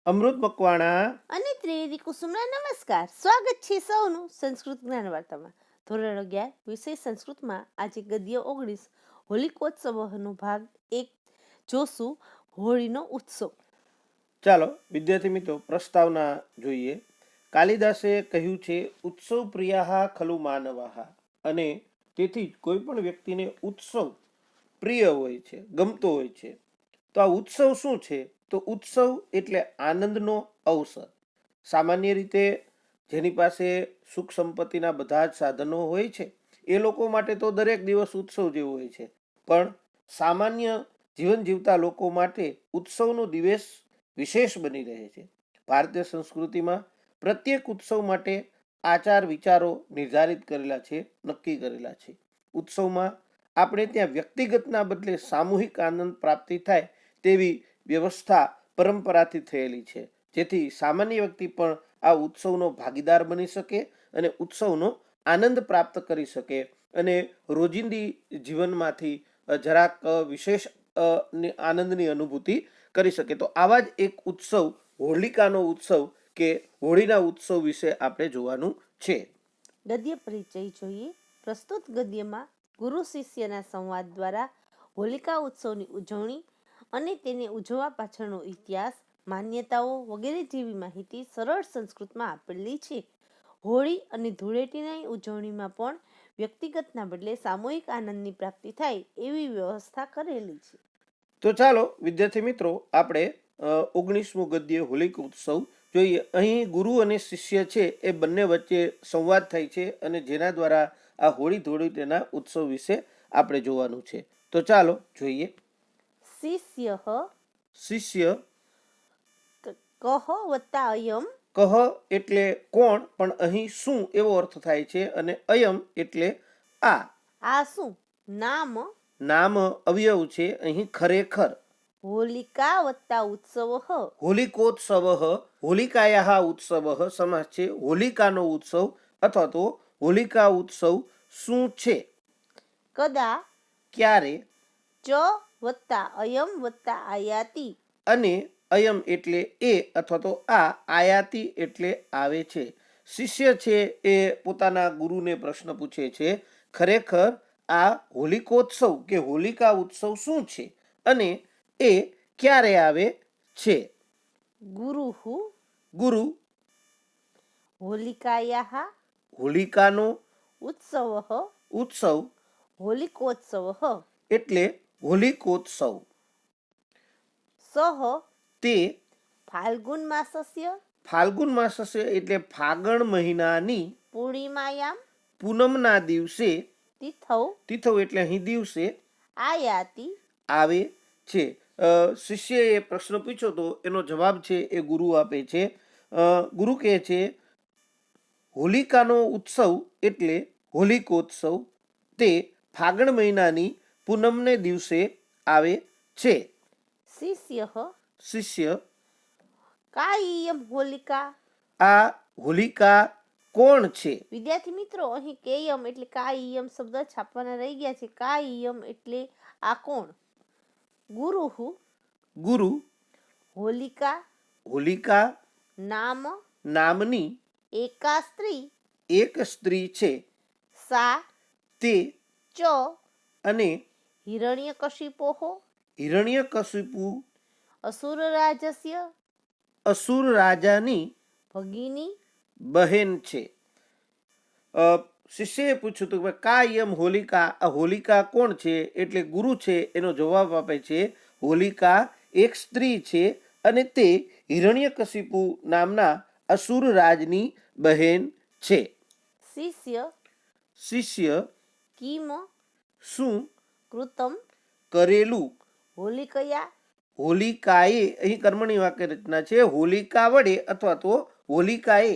અમૃત મકવાણા અને ત્રિવેદી કુસુમના નમસ્કાર. સ્વાગત છે સૌનું સંસ્કૃત જ્ઞાન વાર્તામાં. ધોરણ 11 વિષય સંસ્કૃતમાં આજે ગદ્ય 19 હોલિકોત્સવનો ભાગ 1 જોશું. હોળીનો ઉત્સવ. ચાલો વિદ્યાર્થી મિત્રો પ્રસ્તાવના જોઈએ. કાલિદાસે કહ્યું છે ઉત્સવ પ્રિયા ખલુ માનવાહ, અને તેથી જ કોઈ પણ વ્યક્તિને ઉત્સવ પ્રિય હોય છે, ગમતો હોય છે. તો આ ઉત્સવ શું છે? તો ઉત્સવ એટલે આનંદનો અવસર. સામાન્ય રીતે જેની પાસે સુખ સંપત્તિના બધા જ સાધનો હોય છે એ લોકો માટે તો દરેક દિવસ ઉત્સવ જેવો હોય છે, પણ સામાન્ય જીવન જીવતા લોકો માટે ઉત્સવનો દિવસ વિશેષ બની રહે છે. ભારતીય સંસ્કૃતિમાં પ્રત્યેક ઉત્સવ માટે આચાર વિચારો નિર્ધારિત કરેલા છે, નક્કી કરેલા છે. ઉત્સવમાં આપણે ત્યાં વ્યક્તિગતના બદલે સામૂહિક આનંદ પ્રાપ્તિ થાય તેવી વ્યવસ્થા પરંપરાથી થયેલી છે, જેથી સામાન્ય વ્યક્તિ પણ આ ઉત્સવનો ભાગીદાર બની શકે અને ઉત્સવનો આનંદ પ્રાપ્ત કરી શકે અને રોજિંદી જીવનમાંથી જરાક વિશેષ આનંદની અનુભૂતિ કરી શકે. તો આવા જ એક ઉત્સવ હોલિકાનો ઉત્સવ કે હોળીના ઉત્સવ વિશે આપણે જોવાનું છે. ગદ્ય પરિચય જોઈએ. પ્રસ્તુત ગદ્યમાં ગુરુ શિષ્યના સંવાદ દ્વારા હોલિકા ઉત્સવની ઉજવણી અને તેને ઉજવવા પાછળનો ઇતિહાસ, માન્યતાઓ વગેરે જેવી માહિતી સરળ સંસ્કૃતમાં આપેલી છે. હોળી અને ધૂળેટીની ઉજવણીમાં પણ વ્યક્તિગતના બદલે સામૂહિક આનંદની પ્રાપ્તિ થાય એવી વ્યવસ્થા કરેલી છે. તો ચાલો વિદ્યાર્થી મિત્રો આપણે 19મું ગદ્ય હોલિકા ઉત્સવ જોઈએ. અહીં ગુરુ અને શિષ્ય છે એ બંને વચ્ચે સંવાદ થાય છે અને જેના દ્વારા આ હોળી ધૂળેટીના ઉત્સવ વિશે આપણે જોવાનું છે. તો ચાલો જોઈએ. શિષ્ય કહ વત્તા અયમ. કહ એટલે કોણ, પણ અહીં શું એવો અર્થ થાય છે, અને અયમ એટલે આ શું? નામ અવયવ છે અહીં ખરેખર. હોલિકા વત્તા ઉત્સવ. હોલિકોત્સવ, હોલિકાયા ઉત્સવ સમાસ છે. હોલિકાનો ઉત્સવ અથવા તો હોલિકા ઉત્સવ શું છે? કદા ક્યારે? ચ વત્તા અયમ વત્તા આયાતિ. અને અયમ એટલે એ અથવા તો આયાતિ એટલે આવે છે. શિષ્ય છે એ પોતાના ગુરુને પ્રશ્ન પૂછે છે, ખરેખર આ હોલિકોત્સવ કે હોલિકા ઉત્સવ શું છે અને એ ક્યારે આવે છે? ગુરુ હોલિકાનો ઉત્સવ હોલિકોત્સવ એટલે હોલિકોત્સવ. સહ તે ફાલ્ગુન માસસ્ય એટલે ફાગણ મહિનાની પૂર્ણિમાયામ પૂનમના દિવસે તિથૌ એટલે અહીં દિવસે આયાતિ આવે છે. શિષ્યએ પ્રશ્ન પૂછ્યો તો એનો જવાબ છે એ ગુરુ આપે છે. ગુરુ કહે છે હોલિકાનો ઉત્સવ એટલે હોલિકોત્સવ તે ફાગણ મહિનાની પૂનમને દિવસે આવે છે. શિષ્ય કાયમ હોલિકા, આ હોલિકા કોણ છે? વિદ્યાર્થી મિત્રો અહીં કેયમ એટલે કાયમ શબ્દ છાપવાના રહી ગયા છે. કાયમ એટલે આ કોણ? ગુરુ હોલિકા નામની એક સ્ત્રી છે. સા તે ચ અને હિરણ્યકશિપુ અસુર રાજાની ભગિની બહેન છે. શિષ્યએ પૂછ્યું હતું કે કાયમ હોલિકા, આ હોલિકા કોણ છે? એટલે ગુરુ છે એનો જવાબ આપે છે હોલિકા એક સ્ત્રી છે અને તે હિરણ્યકશિપુ નામના અસુર રાજની બહેન છે. શિષ્ય કિમ શું કૃતમ કરેલું? હોલિકાએ અહીં કર્મણી વાક્ય રચના છે. હોલિકા વડે અથવા તો હોલિકાએ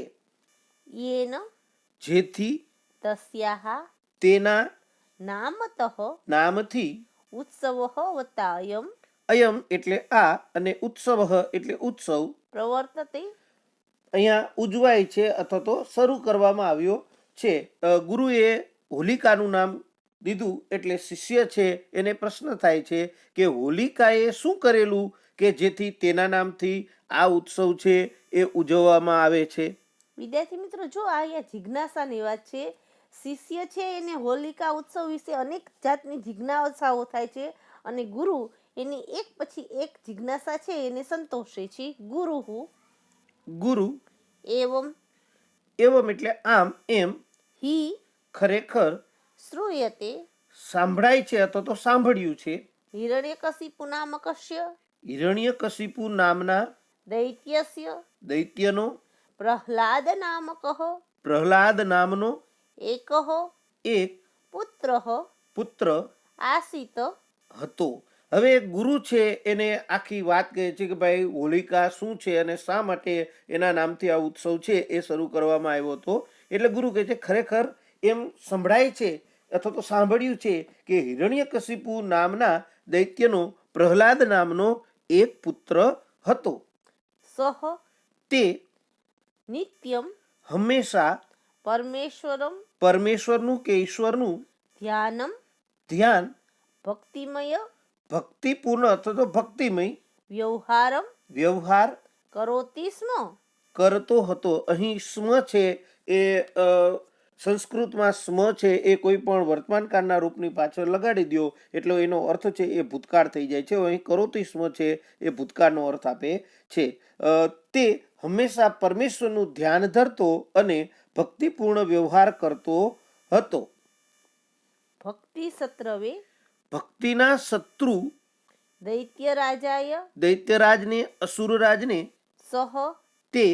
જેથી તેના નામથી ઉત્સવ વત્તા અયમ એટલે આ અને ઉત્સવ એટલે ઉત્સવ પ્રવર્તતે અહીંયા ઉજવાય છે અથવા તો શરૂ કરવામાં આવ્યો છે. ગુરુએ હોલિકાનું નામ દીધું એટલે શિષ્ય છે એને પ્રશ્ન થાય છે કે હોલિકાએ શું કરેલું કે જેથી તેના નામથી આ ઉત્સવ છે એ ઉજવવામાં આવે છે. વિદ્યાર્થી મિત્રો, જો અહીંયા જિજ્ઞાસાની વાત છે. શિષ્ય છે એને હોલિકા ઉત્સવ વિશે અનેક જાતની જિજ્ઞાસાઓ થાય છે અને ગુરુ એની એક પછી એક જિજ્ઞાસા છે એને સંતોષે છે. ગુરુ એવમ એવમ એટલે આમ એમ હિ ખરેખર શ્રૂયતે સાંભળાય છે અથવા તો સાંભળ્યું છે. હિરણ્યકશિપુ નામકસ્ય હિરણ્યકશિપુ નામના દૈત્યસ્ય દૈત્યનો પ્રહલાદ નામકઃ પ્રહલાદ નામનો એકઃ એક પુત્રઃ પુત્ર આસીત. હતો. હવે ગુરુ છે એને આખી વાત કહે છે કે ભાઈ હોલિકા શું છે અને શા માટે એના નામથી આ ઉત્સવ છે એ શરૂ કરવામાં આવ્યો હતો. એટલે ગુરુ કહે છે ખરેખર એમ સંભળાય છે અથવા તો સાંભળ્યું છે કે હિરણ્યકશિપુ નામના દૈત્યનો પ્રહલાદ નામનો એક પુત્ર હતો. સહ તે નિત્યમ હંમેશા પરમેશ્વરમ પરમેશ્વરનું કે ઈશ્વરનું ધ્યાનમ ધ્યાન ભક્તિમય ભક્તિપૂર્ણ અથવા તો ભક્તિમય વ્યવહારમ વ્યવહાર કરોતિ સ્મ. કરતો હતો. અહીં સ્મ છે એ સંસ્કૃતમાં સ્મ છે એ કોઈ પણ વર્તમાનકાળના રૂપની પાછળ લગાડી દો એટલે એનો અર્થ છે એ ભૂતકાળ થઈ જાય છે. અહીં કરોતિ સ્મ છે એ ભૂતકાળનો અર્થ આપે છે. તે હંમેશા પરમેશ્વરનું ધ્યાન ધરતો અને ભક્તિપૂર્ણ વ્યવહાર કરતો હતો. ભક્તિ સત્રવે ભક્તિના શત્રુ દૈત્ય રાજાય દૈત્યરાજને અસુરરાજને સહ તે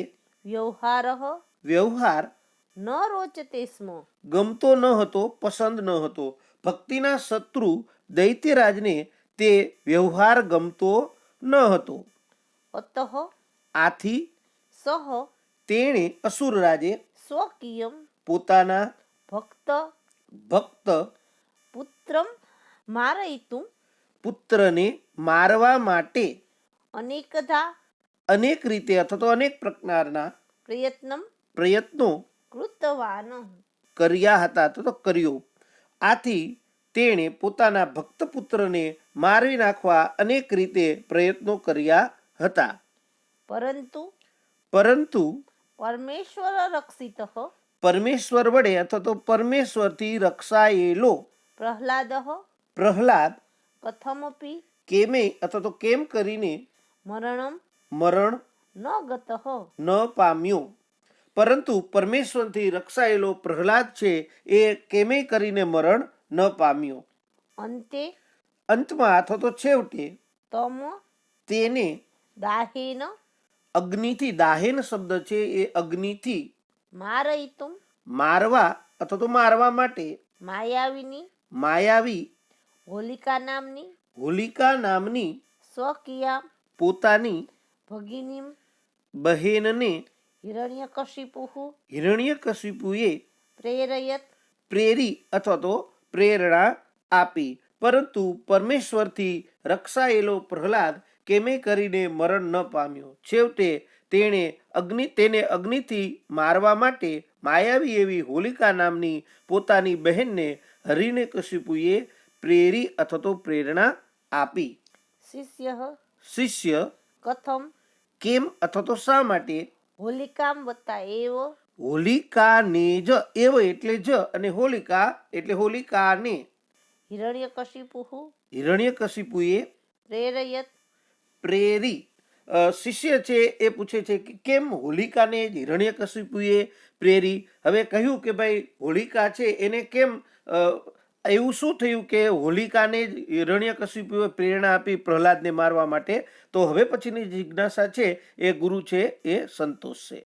વ્યવહારઃ વ્યવહાર ન રોચતે સ્મ. ગમતો ન હતો, પસંદ ન હતો. ભક્તિના શત્રુ દૈત્યરાજને તે વ્યવહાર ગમતો ન હતો. અતઃ આથી સહ તેણે અસુરરાજે સ્વકીયમ પોતાના ભક્ત ભક્ત પુત્રમ મારયિતુમ પુત્રને મારવા માટે અનેકધા અનેક રીતે અથવા તો અનેક પ્રકારના પ્રયત્નમ પ્રયત્નો કૃતવાન. કર્યા હતા અથવા તો કર્યો. આથી તેણે પોતાના ભક્ત પુત્રને મારી નાખવા અનેક રીતે પ્રયત્નો કર્યા હતા. પરંતુ પરમેશ્વર રક્ષિત પરમેશ્વર વડે અથવા તો પરમેશ્વરથી રક્ષાયેલો પ્રહલાદ કથમપી કેમે અથવા તો કેમ કરીને મરણમ મરણ ન ગતઃ. ન પામ્યો. પરંતુ પરમેશ્વરથી રક્ષાયેલો પ્રહલાદ છે એ કેમે કરીને મરણ ન પામ્યો. અંતે અંતમાં અથવા તો છેવટે તમ તેને દાહેન અગ્નિથી, દાહેન શબ્દ છે એ અગ્નિથી મારયિતુમ મારવા અથવા તો મારવા માટે માયાવિની માયાવી હોલિકા નામની સ્વકીયા પોતાની ભગિનીમ બહેનને હિરણ્યકશિપુએ પ્રેરી અથવા તો પ્રેરણા આપી. પરંતુ પરમેશ્વરથી રક્ષાયેલો પ્રહલાદ કેમે કરીને મરણ ન પામ્યો. છેવટે તેને અગ્નિથી મારવા માટે માયાવી એવી હોલિકા નામની પોતાની બહેનને હિરણ્યકશિપુએ પ્રેરી અથવા તો પ્રેરણા આપી. શિષ્ય કથમ કેમ અથવા તો શા માટે હોલિકામ વત્તા એવ હોલિકાને જ એવ એટલે જ અને હોલિકા એટલે હોલિકાને હિરણ્યકશિપુએ પ્રેરી. શિષ્ય છે એ પૂછે છે કે કેમ હોલિકાને જ હિરણ્યકશિપુએ પ્રેરી. હવે કહ્યું કે ભાઈ હોલિકા છે એને કેમ એવું શું થયું કે હોલિકાને જ હિરણ્યકશિપુએ પ્રેરણા આપી પ્રહલાદને મારવા માટે. તો હવે પછીની જિજ્ઞાસા છે એ ગુરુ છે એ સંતોષશે.